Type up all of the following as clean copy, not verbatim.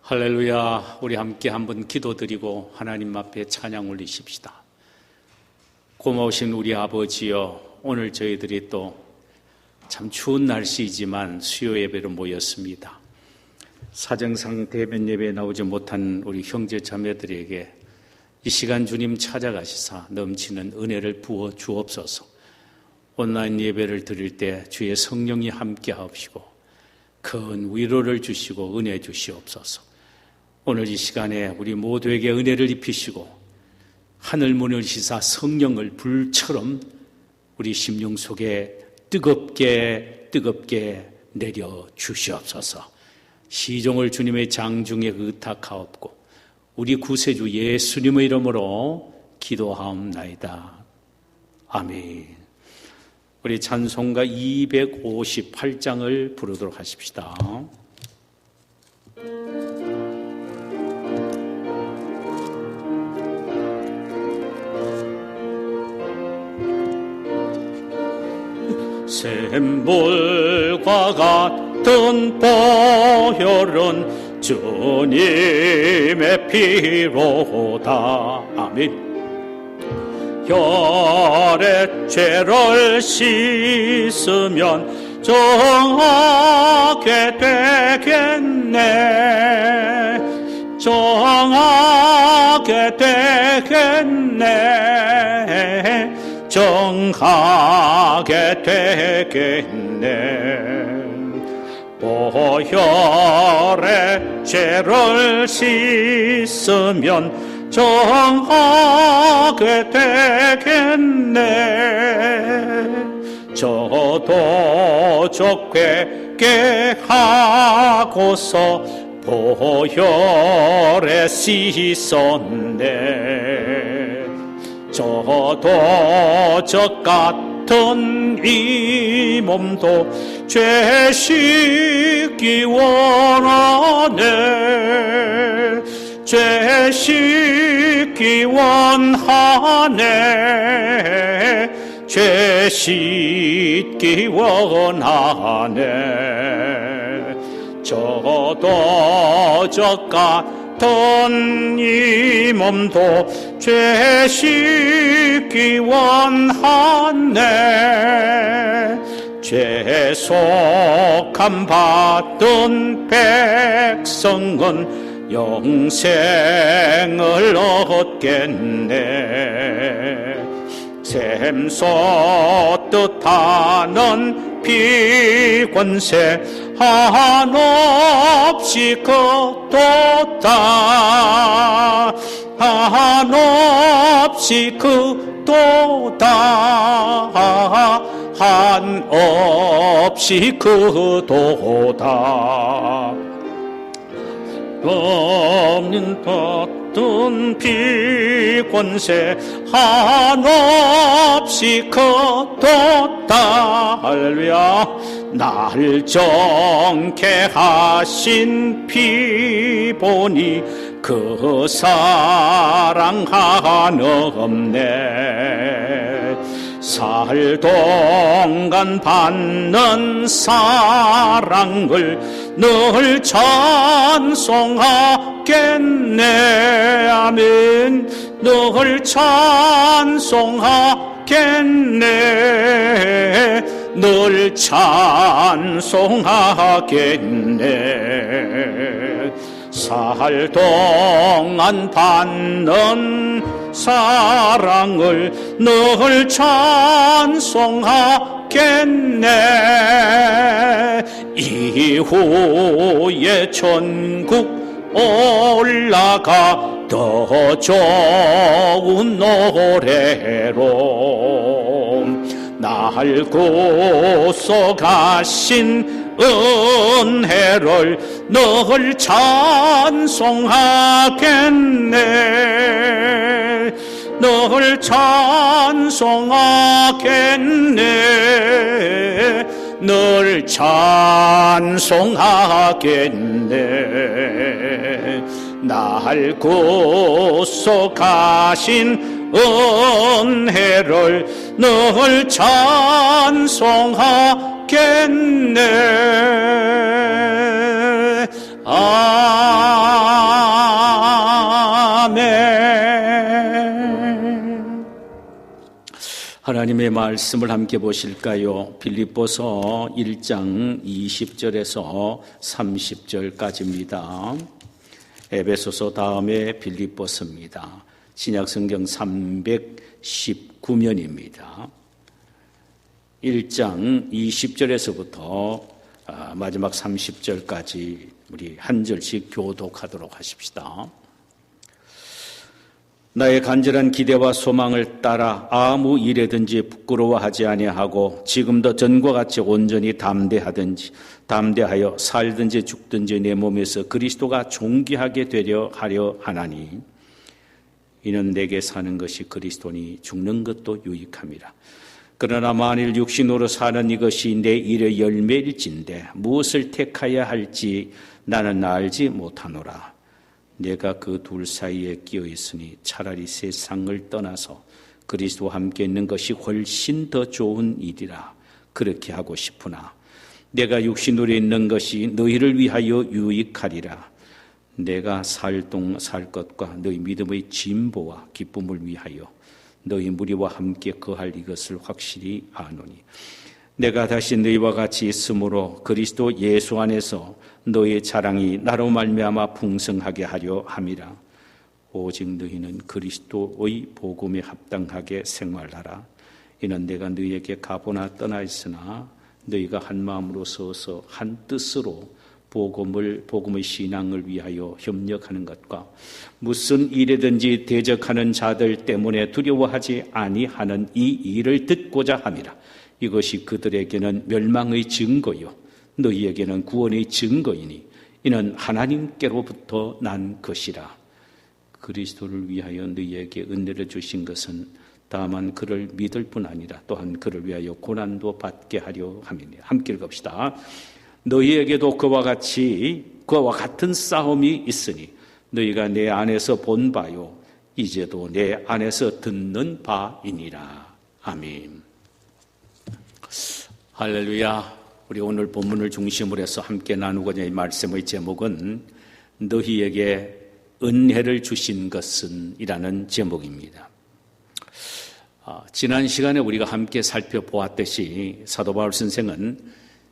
할렐루야. 우리 함께 한번 기도드리고 하나님 앞에 찬양 올리십시다. 고마우신 우리 아버지여, 오늘 저희들이 또 참 추운 날씨이지만 수요 예배로 모였습니다. 사정상 대면 예배에 나오지 못한 우리 형제 자매들에게 이 시간 주님 찾아가시사 넘치는 은혜를 부어 주옵소서. 온라인 예배를 드릴 때 주의 성령이 함께 하옵시고 큰 위로를 주시고 은혜 주시옵소서. 오늘 이 시간에 우리 모두에게 은혜를 입히시고 하늘 문을 시사 성령을 불처럼 우리 심령 속에 뜨겁게 내려 주시옵소서. 시종을 주님의 장중에 의탁하옵고 우리 구세주 예수님의 이름으로 기도하옵나이다. 아멘. 우리 찬송가 258장을 부르도록 하십시다. 샘물과 같은 보혈은 주님의 피로다. 아멘. 혈의 죄를 씻으면 정하게 되겠네. 정하게 되겠네. 정하게 되겠네. 보혈의 죄를 씻으면 정하게 되겠네. 저도 회개하고서 보혈에 씻었네. 저도 저 같은 이 몸도 죄 씻기 원하네. 죄 씻기 원하네. 죄 씻기 원하네. 저도 저 같은 이 몸도 죄 씻기 원하네. 죄속함 받은 백성은 영생을 얻겠네. 샘솟듯 하는 비권세 한없이 크도다. 한없이 크도다. 한없이 크도다. 없는 떴던 비권세 한없이 크도다. 할렐루야. 날 정케 하신 피 보니 그 사랑 한없네. 살동안 받는 사랑을 늘 찬송하겠네. 아멘. 늘 찬송하겠네. 늘 찬송하겠네. 살동안 받는 사랑을 늘 찬송하겠네. 이후에 천국 올라가 더 좋은 노래로 날 구속하신 은혜를 늘 찬송하겠네. 늘 찬송하겠네. 늘 찬송하겠네. 날 구속하신 은혜를 늘 찬송하겠네. 아멘. 하나님의 말씀을 함께 보실까요? 빌립보서 1장 20절에서 30절까지입니다. 에베소서 다음에 빌립보서입니다. 신약성경 319면입니다. 1장 20절에서부터 마지막 30절까지 우리 한 절씩 교독하도록 하십시다. 나의 간절한 기대와 소망을 따라 아무 일에든지 부끄러워하지 아니하고 지금도 전과 같이 온전히 담대하여 살든지 죽든지 내 몸에서 그리스도가 존귀하게 되려 하려 하나니 이는 내게 사는 것이 그리스도니 죽는 것도 유익함이라. 그러나 만일 육신으로 사는 이것이 내 일의 열매일진데 무엇을 택하여야 할지 나는 알지 못하노라. 내가 그 둘 사이에 끼어 있으니 차라리 세상을 떠나서 그리스도와 함께 있는 것이 훨씬 더 좋은 일이라. 그렇게 하고 싶으나 내가 육신으로 있는 것이 너희를 위하여 유익하리라. 내가 살 것과 너희 믿음의 진보와 기쁨을 위하여 너희 무리와 함께 거할 이것을 확실히 아노니 내가 다시 너희와 같이 있으므로 그리스도 예수 안에서 너희의 자랑이 나로 말미암아 풍성하게 하려 함이라. 오직 너희는 그리스도의 복음에 합당하게 생활하라. 이는 내가 너희에게 가보나 떠나 있으나 너희가 한 마음으로 서서 한 뜻으로 복음의 신앙을 위하여 협력하는 것과 무슨 일이든지 대적하는 자들 때문에 두려워하지 아니하는 이 일을 듣고자 함이라. 이것이 그들에게는 멸망의 증거요 너희에게는 구원의 증거이니 이는 하나님께로부터 난 것이라. 그리스도를 위하여 너희에게 은혜를 주신 것은 다만 그를 믿을 뿐 아니라 또한 그를 위하여 고난도 받게 하려 함이니. 함께 읽읍시다. 너희에게도 그와 같은 싸움이 있으니 너희가 내 안에서 본 바요 이제도 내 안에서 듣는 바이니라. 아멘. 할렐루야. 우리 오늘 본문을 중심으로 해서 함께 나누고자 이 말씀의 제목은 너희에게 은혜를 주신 것은 이라는 제목입니다. 지난 시간에 우리가 함께 살펴보았듯이 사도 바울 선생은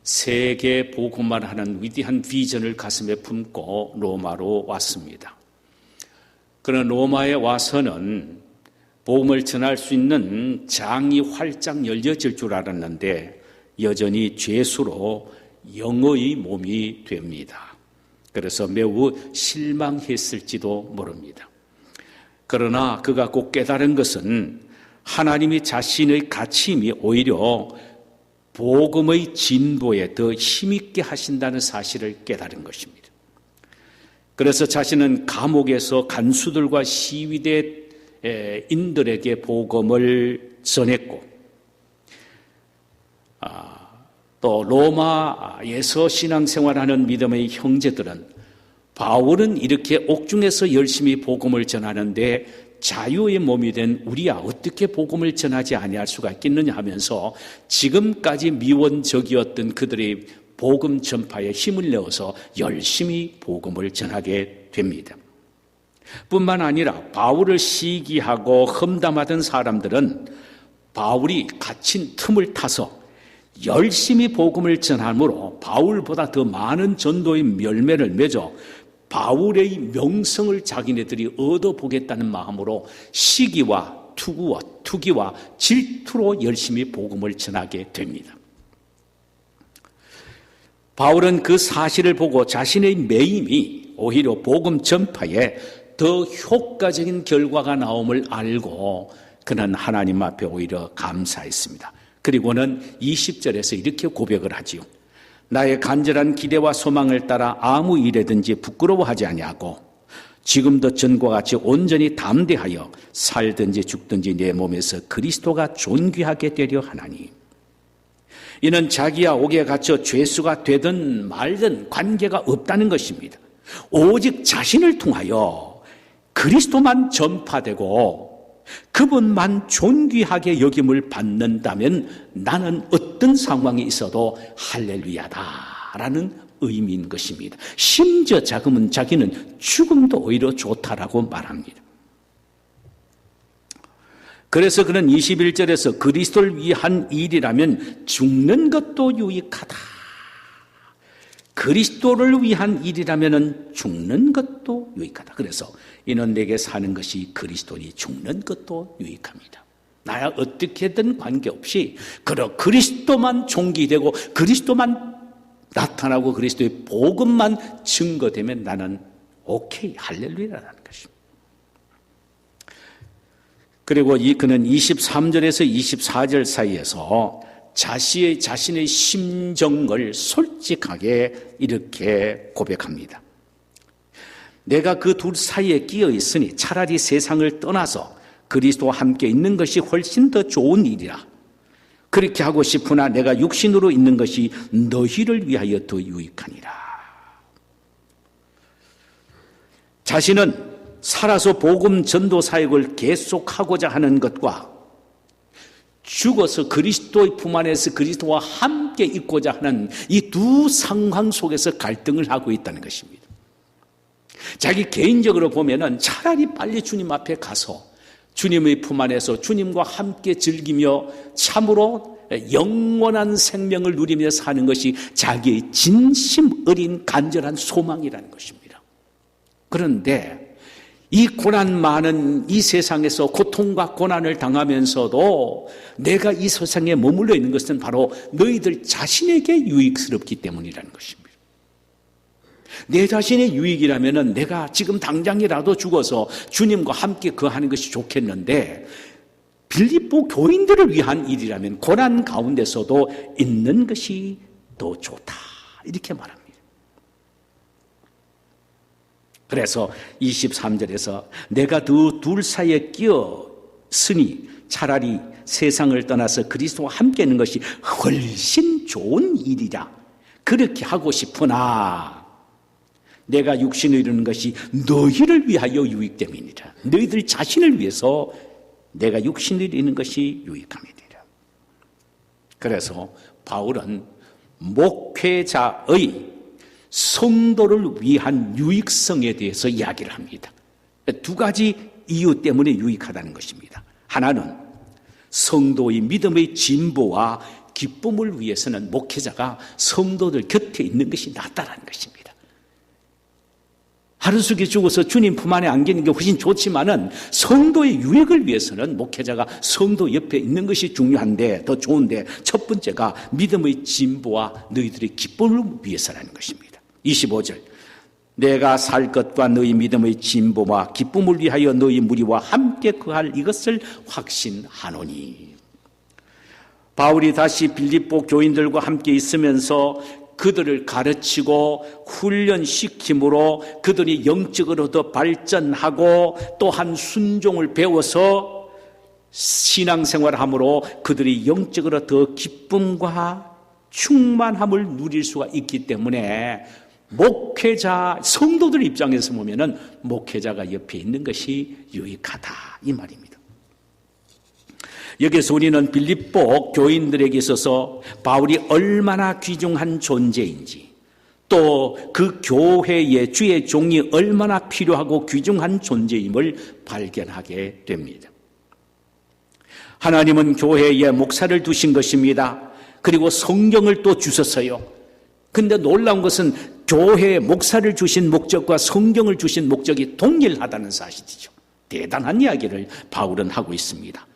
세계 복음만 하는 위대한 비전을 가슴에 품고 로마로 왔습니다. 그러나 로마에 와서는 복음을 전할 수 있는 장이 활짝 열려질 줄 알았는데 여전히 죄수로 영의 몸이 됩니다. 그래서 매우 실망했을지도 모릅니다. 그러나 그가 꼭 깨달은 것은 하나님이 자신의 가치임이 오히려 복음의 진보에 더 힘있게 하신다는 사실을 깨달은 것입니다. 그래서 자신은 감옥에서 간수들과 시위대인들에게 복음을 전했고 또 로마에서 신앙생활하는 믿음의 형제들은 바울은 이렇게 옥중에서 열심히 복음을 전하는데 자유의 몸이 된 우리야 어떻게 복음을 전하지 아니할 수가 있겠느냐 하면서 지금까지 미원적이었던 그들의 복음 전파에 힘을 내어서 열심히 복음을 전하게 됩니다. 뿐만 아니라 바울을 시기하고 험담하던 사람들은 바울이 갇힌 틈을 타서 열심히 복음을 전함으로 바울보다 더 많은 전도의 열매를 맺어 바울의 명성을 자기네들이 얻어보겠다는 마음으로 시기와 투기와 질투로 열심히 복음을 전하게 됩니다. 바울은 그 사실을 보고 자신의 매임이 오히려 복음 전파에 더 효과적인 결과가 나옴을 알고 그는 하나님 앞에 오히려 감사했습니다. 그리고는 20절에서 이렇게 고백을 하지요. 나의 간절한 기대와 소망을 따라 아무 일에든지 부끄러워하지 아니하고 지금도 전과 같이 온전히 담대하여 살든지 죽든지 내 몸에서 그리스도가 존귀하게 되려 하나니 이는 자기야 옥에 갇혀 죄수가 되든 말든 관계가 없다는 것입니다. 오직 자신을 통하여 그리스도만 전파되고 그분만 존귀하게 여김을 받는다면 나는 어떤 상황이 있어도 할렐루야다라는 의미인 것입니다. 심지어 자기는 죽음도 오히려 좋다라고 말합니다. 그래서 그는 21절에서 그리스도를 위한 일이라면 죽는 것도 유익하다. 그리스도를 위한 일이라면 죽는 것도 유익하다. 그래서 이는 내게 사는 것이 그리스도니 죽는 것도 유익합니다. 나야 어떻게든 관계없이 그리스도만 존귀되고 그리스도만 나타나고 그리스도의 복음만 증거되면 나는 오케이, 할렐루야라는 것입니다. 그리고 그는 23절에서 24절 사이에서 자신의 심정을 솔직하게 이렇게 고백합니다. 내가 그 둘 사이에 끼어 있으니 차라리 세상을 떠나서 그리스도와 함께 있는 것이 훨씬 더 좋은 일이라. 그렇게 하고 싶으나 내가 육신으로 있는 것이 너희를 위하여 더 유익하니라. 자신은 살아서 복음 전도 사역을 계속하고자 하는 것과 죽어서 그리스도의 품 안에서 그리스도와 함께 있고자 하는 이 두 상황 속에서 갈등을 하고 있다는 것입니다. 자기 개인적으로 보면은 차라리 빨리 주님 앞에 가서 주님의 품 안에서 주님과 함께 즐기며 참으로 영원한 생명을 누리며 사는 것이 자기의 진심 어린 간절한 소망이라는 것입니다. 그런데 이 고난 많은 이 세상에서 고통과 고난을 당하면서도 내가 이 세상에 머물러 있는 것은 바로 너희들 자신에게 유익스럽기 때문이라는 것입니다. 내 자신의 유익이라면 내가 지금 당장이라도 죽어서 주님과 함께 거하는 것이 좋겠는데 빌립보 교인들을 위한 일이라면 고난 가운데서도 있는 것이 더 좋다. 이렇게 말합니다. 그래서 23절에서 내가 그 둘 사이에 끼었으니 차라리 세상을 떠나서 그리스도와 함께 있는 것이 훨씬 좋은 일이라. 그렇게 하고 싶으나 내가 육신을 이루는 것이 너희를 위하여 유익됨이니라. 너희들 자신을 위해서 내가 육신을 이루는 것이 유익함이니라. 그래서 바울은 목회자의 성도를 위한 유익성에 대해서 이야기를 합니다. 두 가지 이유 때문에 유익하다는 것입니다. 하나는 성도의 믿음의 진보와 기쁨을 위해서는 목회자가 성도들 곁에 있는 것이 낫다라는 것입니다. 하루속에 죽어서 주님 품 안에 안기는 게 훨씬 좋지만은 성도의 유익을 위해서는 목회자가 성도 옆에 있는 것이 중요한데 더 좋은데 첫 번째가 믿음의 진보와 너희들의 기쁨을 위해서라는 것입니다. 25절 내가 살 것과 너희 믿음의 진보와 기쁨을 위하여 너희 무리와 함께 거할 이것을 확신하노니. 바울이 다시 빌립보 교인들과 함께 있으면서 그들을 가르치고 훈련시킴으로 그들이 영적으로 더 발전하고 또한 순종을 배워서 신앙생활을 함으로 그들이 영적으로 더 기쁨과 충만함을 누릴 수가 있기 때문에 목회자, 성도들 입장에서 보면은 목회자가 옆에 있는 것이 유익하다 이 말입니다. 여기서 우리는 빌립보 교인들에게 있어서 바울이 얼마나 귀중한 존재인지 또 그 교회의 주의 종이 얼마나 필요하고 귀중한 존재임을 발견하게 됩니다. 하나님은 교회에 목사를 두신 것입니다. 그리고 성경을 또 주셨어요. 근데 놀라운 것은 교회에 목사를 주신 목적과 성경을 주신 목적이 동일하다는 사실이죠. 대단한 이야기를 바울은 하고 있습니다.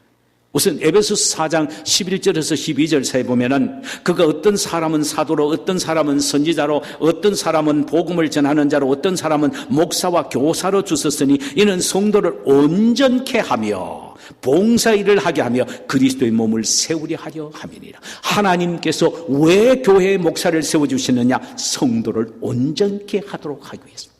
우선 에베소서 4장 11절에서 12절 사이에 보면은 그가 어떤 사람은 사도로 어떤 사람은 선지자로 어떤 사람은 복음을 전하는 자로 어떤 사람은 목사와 교사로 주셨으니 이는 성도를 온전케 하며 봉사일을 하게 하며 그리스도의 몸을 세우려 하려 함이니라. 하나님께서 왜 교회의 목사를 세워주시느냐? 성도를 온전케 하도록 하기 위해서.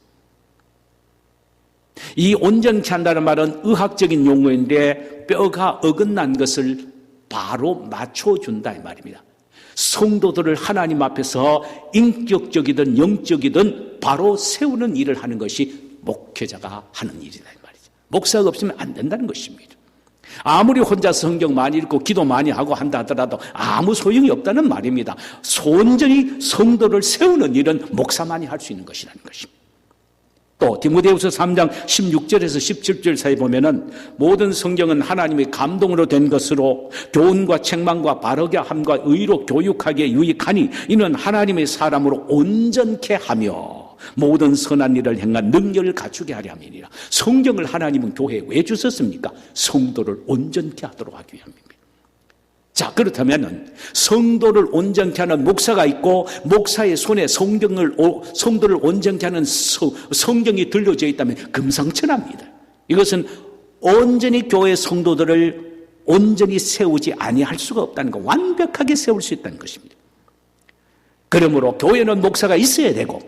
이 온전케 한다는 말은 의학적인 용어인데 뼈가 어긋난 것을 바로 맞춰준다 이 말입니다. 성도들을 하나님 앞에서 인격적이든 영적이든 바로 세우는 일을 하는 것이 목회자가 하는 일이다 이 말이죠. 목사가 없으면 안 된다는 것입니다. 아무리 혼자 성경 많이 읽고 기도 많이 하고 한다 하더라도 아무 소용이 없다는 말입니다. 온전히 성도를 세우는 일은 목사만이 할 수 있는 것이라는 것입니다. 또 디모데후서 3장 16절에서 17절 사이 보면은 모든 성경은 하나님의 감동으로 된 것으로 교훈과 책망과 바르게 함과 의로 교육하기에 유익하니 이는 하나님의 사람으로 온전케 하며 모든 선한 일을 행한 능력을 갖추게 하려 함이니라. 성경을 하나님은 교회에 왜 주셨습니까? 성도를 온전케 하도록 하기 위함입니다. 자, 그렇다면은 성도를 온전케 하는 목사가 있고 목사의 손에 성도를 온전케 하는 성경이 들려져 있다면 금상첨화입니다. 이것은 온전히 교회 성도들을 온전히 세우지 아니할 수가 없다는 것, 완벽하게 세울 수 있다는 것입니다. 그러므로 교회는 목사가 있어야 되고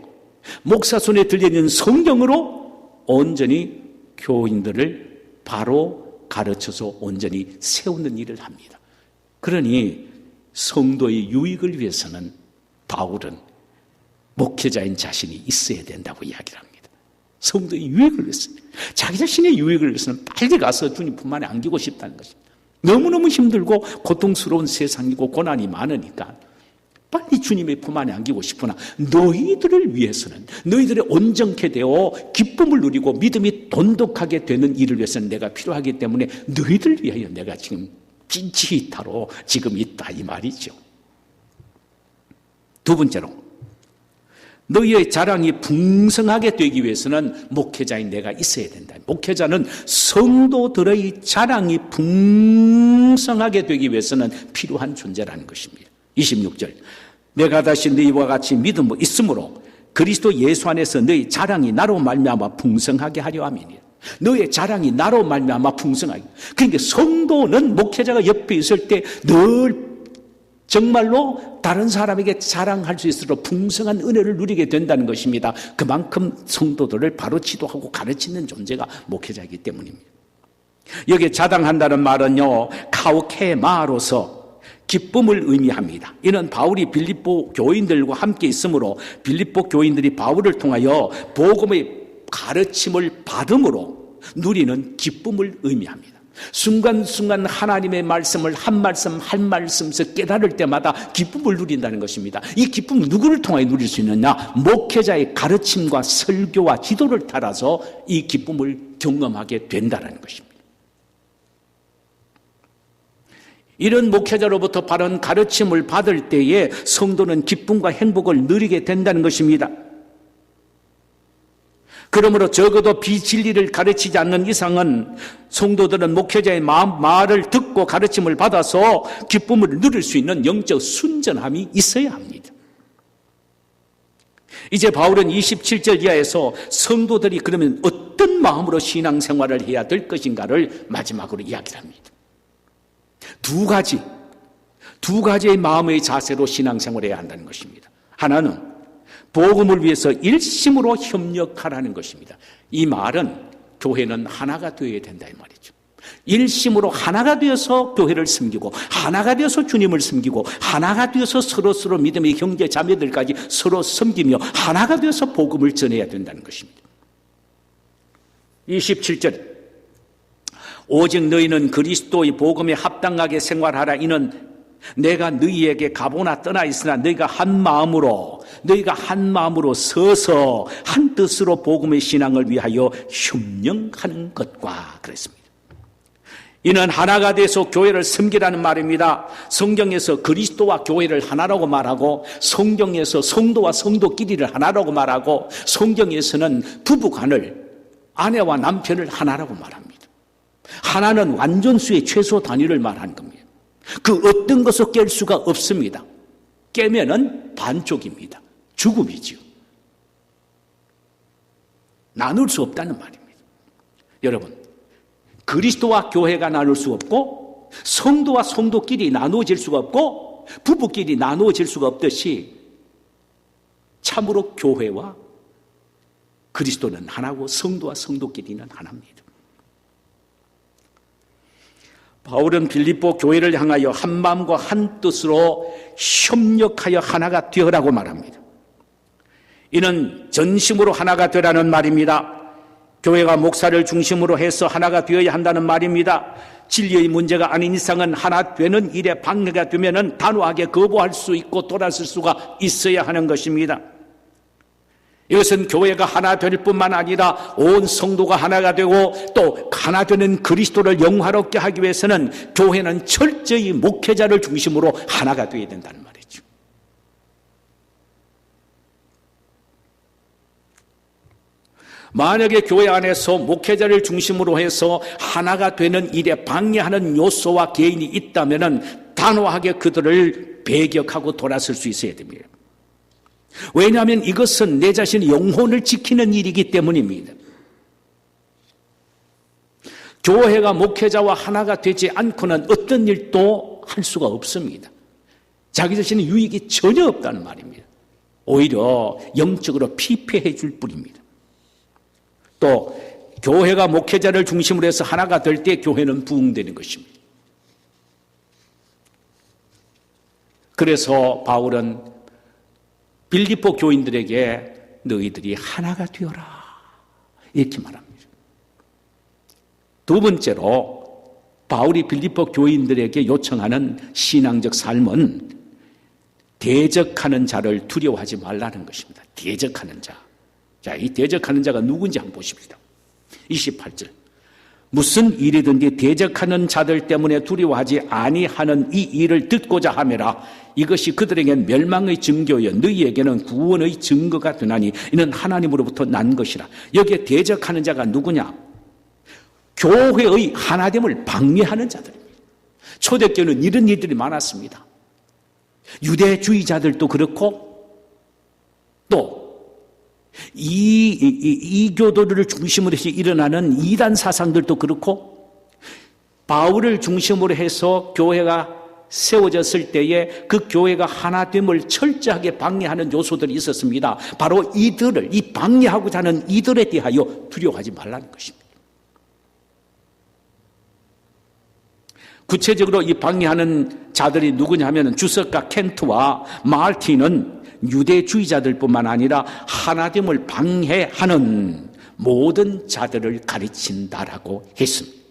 목사 손에 들려있는 성경으로 온전히 교인들을 바로 가르쳐서 온전히 세우는 일을 합니다. 그러니 성도의 유익을 위해서는 바울은 목회자인 자신이 있어야 된다고 이야기를 합니다. 성도의 유익을 위해서, 자기 자신의 유익을 위해서는 빨리 가서 주님 품 안에 안기고 싶다는 것입니다. 너무너무 힘들고 고통스러운 세상이고 고난이 많으니까 빨리 주님의 품 안에 안기고 싶으나 너희들을 위해서는, 너희들의 온전케 되어 기쁨을 누리고 믿음이 돈독하게 되는 일을 위해서는 내가 필요하기 때문에 너희들 위하여 내가 지금 찐치히타로 지금 있다 이 말이죠. 두 번째로, 너희의 자랑이 풍성하게 되기 위해서는 목회자인 내가 있어야 된다. 목회자는 성도들의 자랑이 풍성하게 되기 위해서는 필요한 존재라는 것입니다. 26절, 내가 다시 너희와 같이 믿음이 있으므로 그리스도 예수 안에서 너희 자랑이 나로 말미암아 풍성하게 하려 함이니라. 너의 자랑이 나로 말미암아 풍성하게. 그러니까 성도는 목회자가 옆에 있을 때 늘 정말로 다른 사람에게 자랑할 수 있도록 풍성한 은혜를 누리게 된다는 것입니다. 그만큼 성도들을 바로 지도하고 가르치는 존재가 목회자이기 때문입니다. 여기에 자랑한다는 말은요, 카우케마로서 기쁨을 의미합니다. 이는 바울이 빌립보 교인들과 함께 있으므로 빌립보 교인들이 바울을 통하여 복음의 가르침을 받음으로 누리는 기쁨을 의미합니다. 순간순간 하나님의 말씀을 한 말씀 한 말씀에서 깨달을 때마다 기쁨을 누린다는 것입니다. 이 기쁨은 누구를 통하여 누릴 수 있느냐? 목회자의 가르침과 설교와 지도를 따라서 이 기쁨을 경험하게 된다는 것입니다. 이런 목회자로부터 바른 가르침을 받을 때에 성도는 기쁨과 행복을 누리게 된다는 것입니다. 그러므로 적어도 비진리를 가르치지 않는 이상은 성도들은 목회자의 말을 듣고 가르침을 받아서 기쁨을 누릴 수 있는 영적 순전함이 있어야 합니다. 이제 바울은 27절 이하에서 성도들이 그러면 어떤 마음으로 신앙생활을 해야 될 것인가를 마지막으로 이야기를 합니다. 두 가지의 마음의 자세로 신앙생활을 해야 한다는 것입니다. 하나는 복음을 위해서 일심으로 협력하라는 것입니다. 이 말은 교회는 하나가 되어야 된다 이 말이죠. 일심으로 하나가 되어서 교회를 섬기고 하나가 되어서 주님을 섬기고 하나가 되어서 서로 믿음의 형제 자매들까지 서로 섬기며 하나가 되어서 복음을 전해야 된다는 것입니다. 27절, 오직 너희는 그리스도의 복음에 합당하게 생활하라. 이는 내가 너희에게 가보나 떠나 있으나 너희가 한 마음으로 서서 한 뜻으로 복음의 신앙을 위하여 협력하는 것과 그랬습니다. 이는 하나가 돼서 교회를 섬기라는 말입니다. 성경에서 그리스도와 교회를 하나라고 말하고 성경에서 성도와 성도끼리를 하나라고 말하고 성경에서는 부부간을 아내와 남편을 하나라고 말합니다. 하나는 완전수의 최소 단위를 말하는 겁니다. 그 어떤 것을 깰 수가 없습니다. 깨면은 반쪽입니다. 죽음이지요. 나눌 수 없다는 말입니다. 여러분, 그리스도와 교회가 나눌 수 없고 성도와 성도끼리 나누어질 수가 없고 부부끼리 나누어질 수가 없듯이 참으로 교회와 그리스도는 하나고 성도와 성도끼리는 하나입니다. 바울은 빌립보 교회를 향하여 한 마음과 한 뜻으로 협력하여 하나가 되어라고 말합니다. 이는 전심으로 하나가 되라는 말입니다. 교회가 목사를 중심으로 해서 하나가 되어야 한다는 말입니다. 진리의 문제가 아닌 이상은 하나 되는 일에 방해가 되면은 단호하게 거부할 수 있고 돌아설 수가 있어야 하는 것입니다. 이것은 교회가 하나 될 뿐만 아니라 온 성도가 하나가 되고 또 하나 되는 그리스도를 영화롭게 하기 위해서는 교회는 철저히 목회자를 중심으로 하나가 되어야 된다는 말이죠. 만약에 교회 안에서 목회자를 중심으로 해서 하나가 되는 일에 방해하는 요소와 개인이 있다면 단호하게 그들을 배격하고 돌아설 수 있어야 됩니다. 왜냐하면 이것은 내 자신의 영혼을 지키는 일이기 때문입니다. 교회가 목회자와 하나가 되지 않고는 어떤 일도 할 수가 없습니다. 자기 자신의 유익이 전혀 없다는 말입니다. 오히려 영적으로 피폐해 줄 뿐입니다. 또 교회가 목회자를 중심으로 해서 하나가 될 때 교회는 부흥되는 것입니다. 그래서 바울은 빌립보 교인들에게 너희들이 하나가 되어라 이렇게 말합니다. 두 번째로 바울이 빌립보 교인들에게 요청하는 신앙적 삶은 대적하는 자를 두려워하지 말라는 것입니다. 대적하는 자. 자, 이 대적하는 자가 누군지 한번 보십시다. 28절. 무슨 일이든지 대적하는 자들 때문에 두려워하지 아니하는 이 일을 듣고자 하매라. 이것이 그들에게는 멸망의 증거여 너희에게는 구원의 증거가 되나니 이는 하나님으로부터 난 것이라. 여기에 대적하는 자가 누구냐? 교회의 하나됨을 방해하는 자들입니다. 초대교회는 이런 일들이 많았습니다. 유대주의자들도 그렇고 또 이교도들을 중심으로 해서 일어나는 이단 사상들도 그렇고 바울을 중심으로 해서 교회가 세워졌을 때에 그 교회가 하나됨을 철저하게 방해하는 요소들이 있었습니다. 바로 이들을, 이 방해하고자 하는 이들에 대하여 두려워하지 말라는 것입니다. 구체적으로 이 방해하는 자들이 누구냐 하면 주석가 켄트와 마르틴은 유대주의자들뿐만 아니라 하나됨을 방해하는 모든 자들을 가르친다라고 했습니다.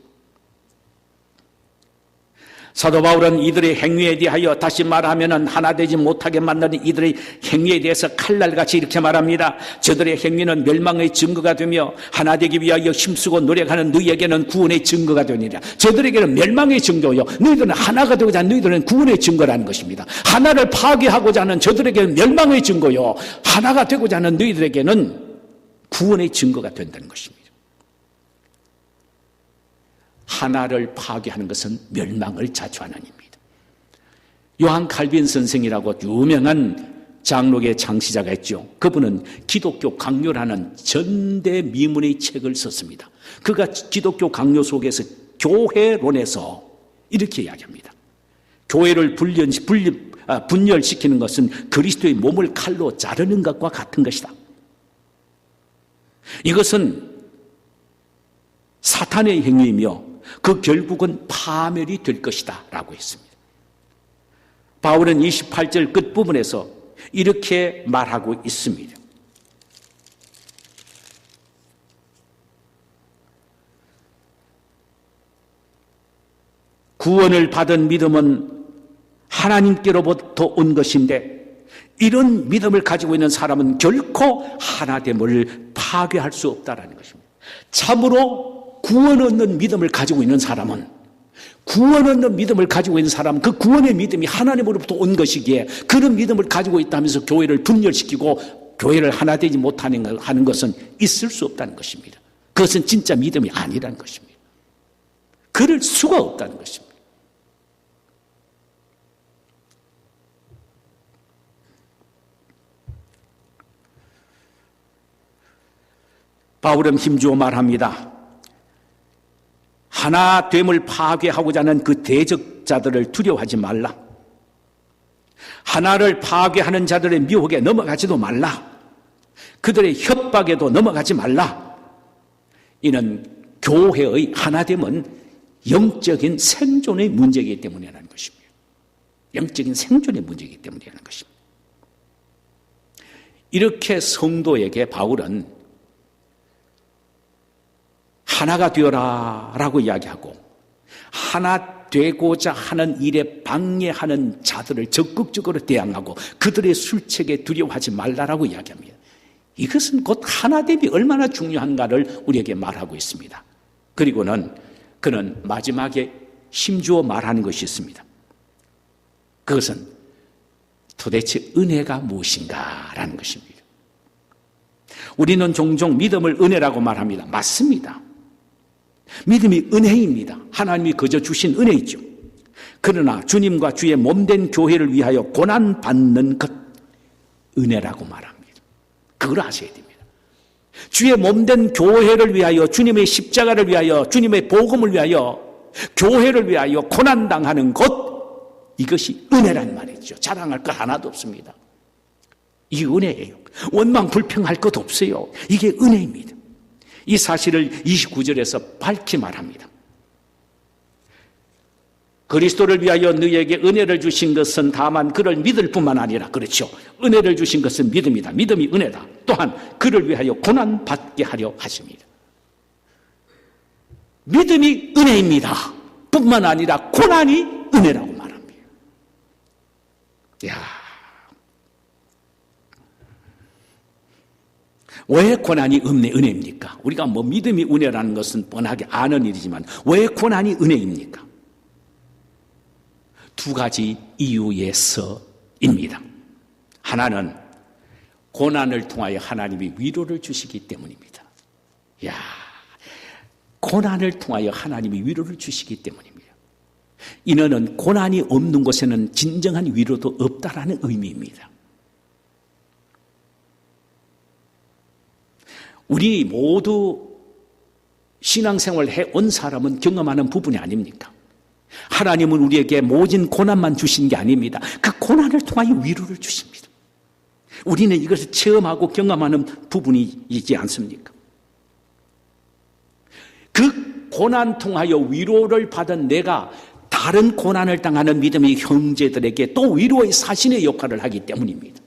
사도 바울은 이들의 행위에 대하여 다시 말하면 하나 되지 못하게 만드는 이들의 행위에 대해서 칼날같이 이렇게 말합니다. 저들의 행위는 멸망의 증거가 되며 하나 되기 위하여 힘쓰고 노력하는 너희에게는 구원의 증거가 되니라. 저들에게는 멸망의 증거요, 너희들은 하나가 되고자 하는 너희들은 구원의 증거라는 것입니다. 하나를 파괴하고자 하는 저들에게는 멸망의 증거요, 하나가 되고자 하는 너희들에게는 구원의 증거가 된다는 것입니다. 하나를 파괴하는 것은 멸망을 자초하는 일입니다. 요한 칼빈 선생이라고 유명한 장로계 창시자가 있죠. 그분은 기독교 강요라는 전대미문의 책을 썼습니다. 그가 기독교 강요 속에서 교회론에서 이렇게 이야기합니다. 교회를 분열시키는 것은 그리스도의 몸을 칼로 자르는 것과 같은 것이다. 이것은 사탄의 행위이며 그 결국은 파멸이 될 것이다 라고 했습니다. 바울은 28절 끝부분에서 이렇게 말하고 있습니다. 구원을 받은 믿음은 하나님께로부터 온 것인데 이런 믿음을 가지고 있는 사람은 결코 하나됨을 파괴할 수 없다는 것입니다. 참으로 구원 얻는 믿음을 가지고 있는 사람은, 구원 얻는 믿음을 가지고 있는 사람은 그 구원의 믿음이 하나님으로부터 온 것이기에 그런 믿음을 가지고 있다면서 교회를 분열시키고 교회를 하나 되지 못하는 하는 것은 있을 수 없다는 것입니다. 그것은 진짜 믿음이 아니라는 것입니다. 그럴 수가 없다는 것입니다. 바울은 힘주어 말합니다. 하나됨을 파괴하고자 하는 그 대적자들을 두려워하지 말라. 하나를 파괴하는 자들의 미혹에 넘어가지도 말라. 그들의 협박에도 넘어가지 말라. 이는 교회의 하나됨은 영적인 생존의 문제이기 때문이라는 것입니다. 영적인 생존의 문제이기 때문이라는 것입니다. 이렇게 성도에게 바울은 하나가 되어라 라고 이야기하고 하나 되고자 하는 일에 방해하는 자들을 적극적으로 대항하고 그들의 술책에 두려워하지 말라라고 이야기합니다. 이것은 곧 하나됨이 얼마나 중요한가를 우리에게 말하고 있습니다. 그리고는 그는 마지막에 힘주어 말하는 것이 있습니다. 그것은 도대체 은혜가 무엇인가라는 것입니다. 우리는 종종 믿음을 은혜라고 말합니다. 맞습니다. 믿음이 은혜입니다. 하나님이 거저 주신 은혜이죠. 그러나 주님과 주의 몸된 교회를 위하여 고난받는 것, 은혜라고 말합니다. 그걸 아셔야 됩니다. 주의 몸된 교회를 위하여, 주님의 십자가를 위하여, 주님의 복음을 위하여, 교회를 위하여 고난당하는 것, 이것이 은혜란 말이죠. 자랑할 것 하나도 없습니다. 이게 은혜예요. 원망 불평할 것 없어요. 이게 은혜입니다. 이 사실을 29절에서 밝히 말합니다. 그리스도를 위하여 너희에게 은혜를 주신 것은 다만 그를 믿을 뿐만 아니라, 그렇죠, 은혜를 주신 것은 믿음이다. 믿음이 은혜다. 또한 그를 위하여 고난받게 하려 하십니다. 믿음이 은혜입니다. 뿐만 아니라 고난이 은혜라고 말합니다. 왜 고난이 은혜입니까? 우리가 믿음이 은혜라는 것은 뻔하게 아는 일이지만 왜 고난이 은혜입니까? 두 가지 이유에서입니다. 하나는 고난을 통하여 하나님이 위로를 주시기 때문입니다. 고난을 통하여 하나님이 위로를 주시기 때문입니다. 이는 고난이 없는 곳에는 진정한 위로도 없다라는 의미입니다. 우리 모두 신앙생활을 해온 사람은 경험하는 부분이 아닙니까? 하나님은 우리에게 모진 고난만 주신 게 아닙니다. 그 고난을 통하여 위로를 주십니다. 우리는 이것을 체험하고 경험하는 부분이 있지 않습니까? 그 고난 통하여 위로를 받은 내가 다른 고난을 당하는 믿음의 형제들에게 또 위로의 사신의 역할을 하기 때문입니다.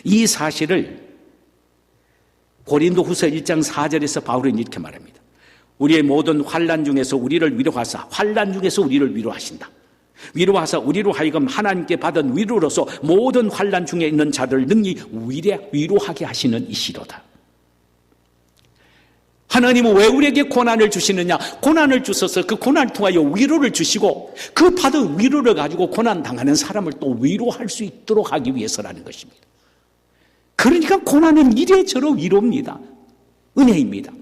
이 사실을 고린도후서 1장 4절에서 바울은 이렇게 말합니다. 우리의 모든 환난 중에서 우리를 위로하사, 환난 중에서 우리를 위로하신다. 위로하사 우리로 하여금 하나님께 받은 위로로서 모든 환난 중에 있는 자들을 능히 위로하게 하시는 이시로다. 하나님은 왜 우리에게 고난을 주시느냐? 고난을 주셔서 그 고난을 통하여 위로를 주시고 그 받은 위로를 가지고 고난 당하는 사람을 또 위로할 수 있도록 하기 위해서라는 것입니다. 그러니까 고난은 이래저래 위로입니다. 은혜입니다.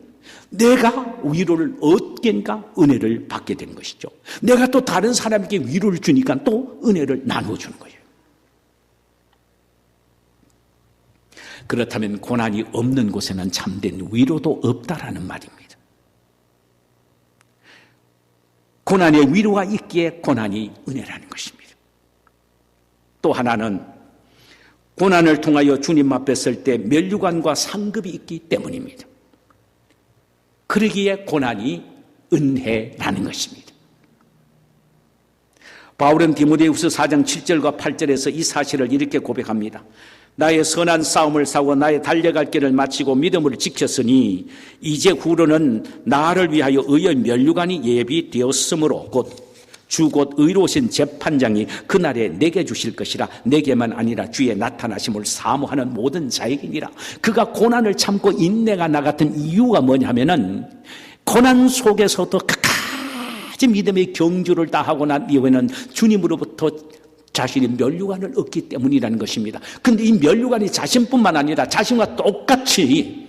내가 위로를 얻게니까 은혜를 받게 되는 것이죠. 내가 또 다른 사람에게 위로를 주니까 또 은혜를 나눠주는 거예요. 그렇다면 고난이 없는 곳에는 참된 위로도 없다라는 말입니다. 고난에 위로가 있기에 고난이 은혜라는 것입니다. 또 하나는 고난을 통하여 주님 앞에 설 때 면류관과 상급이 있기 때문입니다. 그러기에 고난이 은혜라는 것입니다. 바울은 디모데후서 4장 7절과 8절에서 이 사실을 이렇게 고백합니다. 나의 선한 싸움을 싸워 나의 달려갈 길을 마치고 믿음을 지켰으니 이제 후로는 나를 위하여 의의 면류관이 예비되었으므로 곧 의로우신 재판장이 그날에 내게 주실 것이라. 내게만 아니라 주의 나타나심을 사모하는 모든 자에게니라. 그가 고난을 참고 인내가 나 같은 이유가 뭐냐면은 고난 속에서도 끝까지 믿음의 경주를 다하고 난 이후에는 주님으로부터 자신이 면류관을 얻기 때문이라는 것입니다. 그런데 이 면류관이 자신뿐만 아니라 자신과 똑같이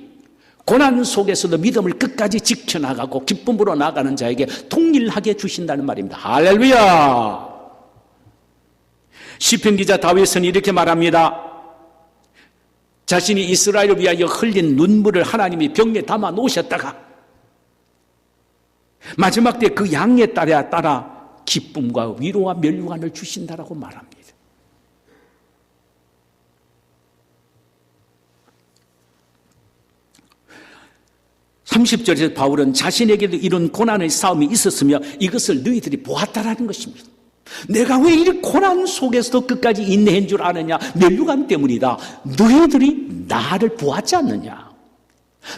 고난 속에서도 믿음을 끝까지 지켜나가고 기쁨으로 나가는 자에게 통일하게 주신다는 말입니다. 할렐루야! 시편 기자 다윗은 이렇게 말합니다. 자신이 이스라엘을 위하여 흘린 눈물을 하나님이 병에 담아 놓으셨다가 마지막 때 그 양에 따라 기쁨과 위로와 면류관을 주신다라고 말합니다. 30절에서 바울은 자신에게도 이런 고난의 싸움이 있었으며 이것을 너희들이 보았다라는 것입니다. 내가 왜 이 고난 속에서도 끝까지 인내한 줄 아느냐? 면류관 때문이다. 너희들이 나를 보았지 않느냐?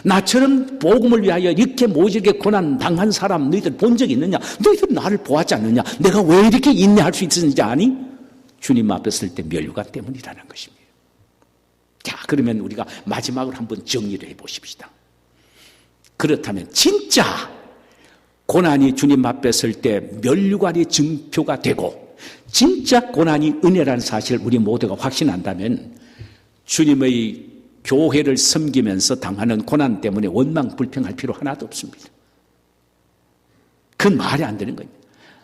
나처럼 복음을 위하여 이렇게 모질게 고난 당한 사람 너희들 본 적 있느냐? 너희들 나를 보았지 않느냐? 내가 왜 이렇게 인내할 수 있었는지 아니? 주님 앞에 설 때 면류관 때문이라는 것입니다. 자, 그러면 우리가 마지막으로 한번 정리를 해보십시다. 그렇다면 진짜 고난이 주님 앞에 설 때 면류관이 증표가 되고 진짜 고난이 은혜라는 사실을 우리 모두가 확신한다면 주님의 교회를 섬기면서 당하는 고난 때문에 원망 불평할 필요 하나도 없습니다. 그건 말이 안 되는 겁니다.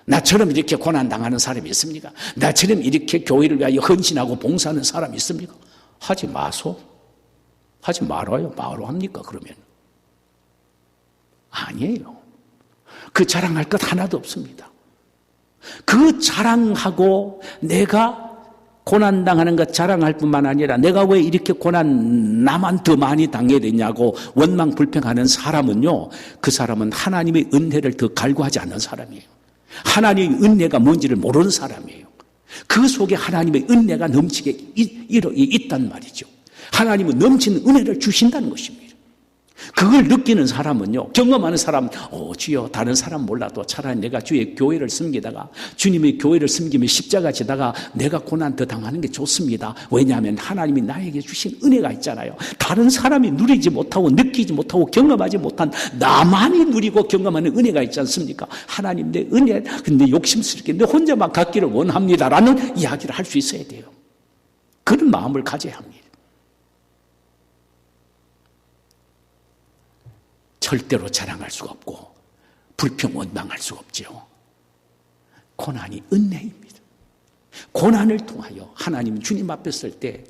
나처럼 이렇게 고난 당하는 사람이 있습니까? 나처럼 이렇게 교회를 위하여 헌신하고 봉사하는 사람이 있습니까? 하지 마소. 하지 말아요. 뭐로 합니까 그러면? 아니에요. 그 자랑할 것 하나도 없습니다. 그 자랑하고 내가 고난당하는 것 자랑할 뿐만 아니라 내가 왜 이렇게 고난 나만 더 많이 당해야 되냐고 원망 불평하는 사람은요, 그 사람은 하나님의 은혜를 더 갈구하지 않는 사람이에요. 하나님의 은혜가 뭔지를 모르는 사람이에요. 그 속에 하나님의 은혜가 넘치게 있단 말이죠. 하나님은 넘치는 은혜를 주신다는 것입니다. 그걸 느끼는 사람은요, 경험하는 사람은 주여 다른 사람 몰라도 차라리 내가 주의 교회를 섬기다가 주님의 교회를 섬기며 십자가 지다가 내가 고난 더 당하는 게 좋습니다. 왜냐하면 하나님이 나에게 주신 은혜가 있잖아요. 다른 사람이 누리지 못하고 느끼지 못하고 경험하지 못한 나만이 누리고 경험하는 은혜가 있지 않습니까? 하나님 내 은혜 근데 욕심스럽게 내 혼자만 갖기를 원합니다라는 이야기를 할 수 있어야 돼요. 그런 마음을 가져야 합니다. 절대로 자랑할 수가 없고 불평 원망할 수가 없지요. 고난이 은혜입니다. 고난을 통하여 하나님 주님 앞에 설 때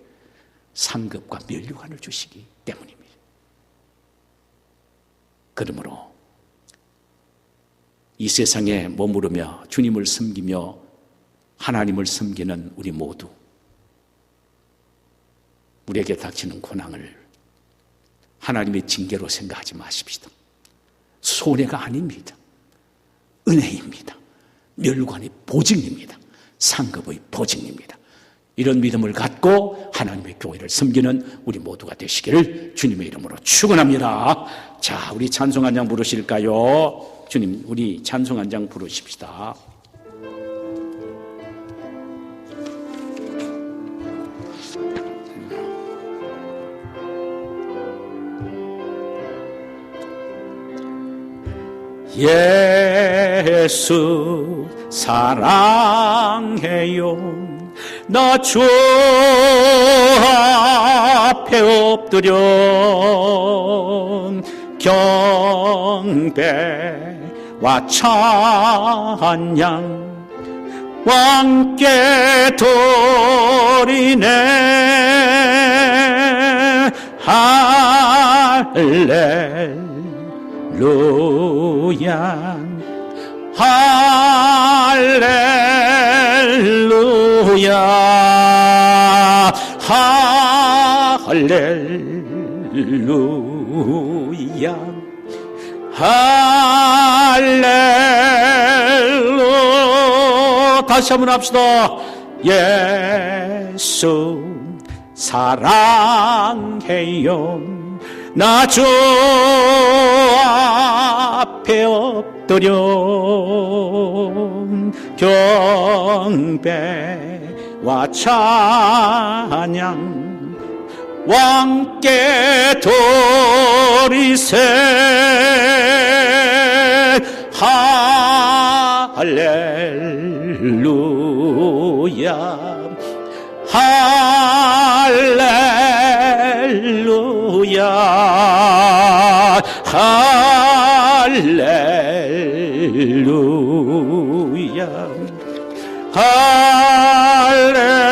상급과 면류관을 주시기 때문입니다. 그러므로 이 세상에 머무르며 주님을 섬기며 하나님을 섬기는 우리 모두 우리에게 닥치는 고난을 하나님의 징계로 생각하지 마십시다. 손해가 아닙니다. 은혜입니다. 멸관의 보증입니다. 상급의 보증입니다. 이런 믿음을 갖고 하나님의 교회를 섬기는 우리 모두가 되시기를 주님의 이름으로 축원합니다. 자, 우리 찬송 한 장 부르실까요? 주님, 우리 찬송 한 장 부르십시다. 예수 사랑해요. 나 주 앞에 엎드려 경배와 찬양 왕께 드리네. 할렐루야 할렐루야 할렐루야 할렐루야. 다시 한번 합시다. 예수 사랑해요. 나 주 앞에 엎드려 경배와 찬양 왕께 드리세. 할렐루야 할렐루야 할렐루야 할렐루야